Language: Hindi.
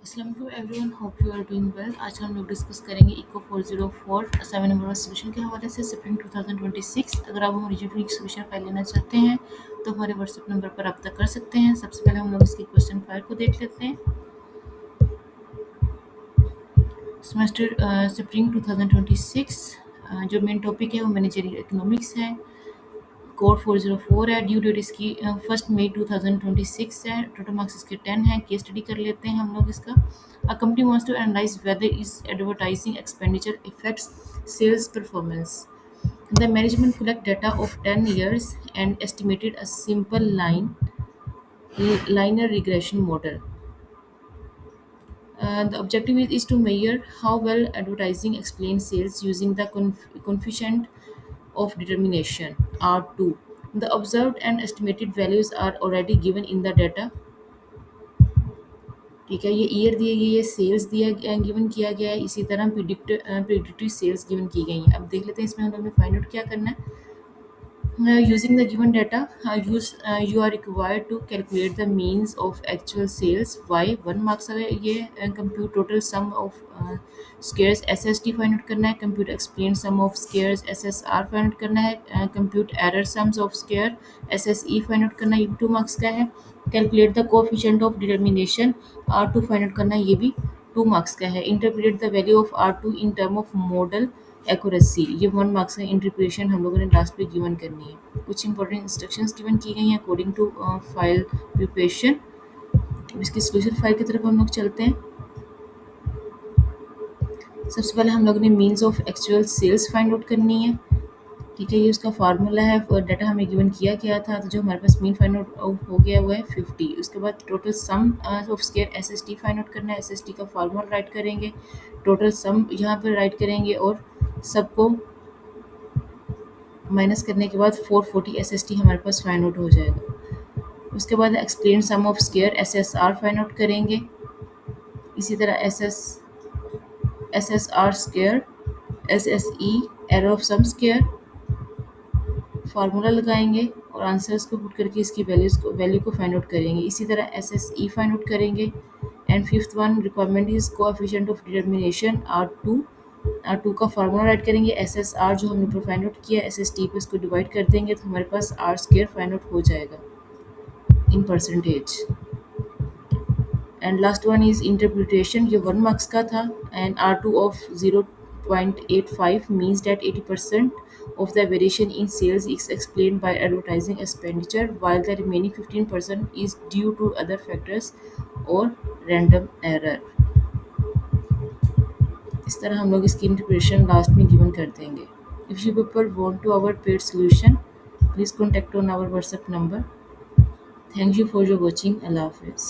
अस्सलाम वालेकुम everyone, hope you are doing well. आज हम लोग डिस्कस करेंगे इको 404 7 नंबर सोल्यूशन के हवाले से स्प्रिंग 2026। अगर आप हमारी यूनिक सोल्यूशन फाइल लेना चाहते हैं तो हमारे व्हाट्सएप नंबर पर रब्ता कर सकते हैं। सबसे पहले हम लोग इसकी क्वेश्चन फाइल को देख लेते हैं। सेमेस्टर स्प्रिंग 2026 जो मेन टॉपिक है वो मैनेजरियल इकोनॉमिक्स है। कोड 404 है। ड्यू डेट इसकी 1 मई 2026 है। टोटल मार्क्स इसके 10 हैं। केस स्टडी कर लेते हैं हम लोग इसका। A company wants to analyse whether is advertising expenditure effects sales performance. The management collect data of 10 years and estimated a simple linear regression model. The objective is to measure how well advertising explains sales using the coefficient of determination R2. The observed and estimated values are already given in the data. ठीक है, ये ईयर दिए गई है, सेल्स गिवन किया गया है, इसी तरह प्रिडिक्टिव सेल्स गिवन की गई हैं। अब देख लेते हैं इसमें हम लोग ने फाइंड आउट क्या करना है। Using the given data, you are required to calculate the means of actual sales. Why 1 marks है ये compute total sum of squares SST find out करना है, compute explain sum of squares SSR find out करना है, compute error sums of square SSE find out करना है, ये 2 marks का है। Calculate the coefficient of determination R2 find out करना है, ये भी 2 marks का है। Interpret the value of R2 in term of model accuracy, ये 1 मार्क्स है। इंटरप्रिटेशन हम लोगों ने लास्ट पे गिवन करनी है। कुछ इंपॉर्टेंट इंस्ट्रक्शंस गिवन की गई हैं अकॉर्डिंग टू फाइल प्रिपरेशन। इसकी सोल्यूशन फाइल की तरफ हम लोग चलते हैं। सबसे पहले हम लोगों ने means of actual sales find out करनी है। ठीक है, ये उसका फार्मूला है और डाटा हमें गिवन किया गया था, तो जो हमारे पास मीन फाइंड आउट हो गया हुआ है 50। उसके बाद total sum of square SST find out करना है। एसएसटी का फार्मूला राइट करेंगे, टोटल सम यहाँ पर राइट करेंगे और सबको माइनस करने के बाद 440 एसएसटी हमारे पास फाइंड आउट हो जाएगा। उसके बाद explain sum of square SSR find out करेंगे। इसी तरह SSR square SSE error of sum square formula लगाएंगे और आंसर्स को पुट करके इसकी वैल्यू को फाइंड आउट करेंगे। इसी तरह एसएसई फाइंड आउट करेंगे। And fifth one requirement is coefficient of determination R2 का फार्मूला राइट करेंगे। SSR जो हमने ऊपर फाइंड आउट किया SST पे इसको डिवाइड कर देंगे तो हमारे पास R स्क्वायर फाइंड आउट हो जाएगा in percentage. And last one is interpretation, ये 1 मार्क्स का था। And R2 of 0.85 means that 80% of the variation in sales is explained by advertising expenditure while the remaining 15% is due to other factors or random error. इस तरह हम लोग इसकी इंटरप्रिटेशन लास्ट में गिवन कर देंगे। If you people want to our paid solution please contact on our WhatsApp number. Thank you for your watching. अल्लाह हाफिज़।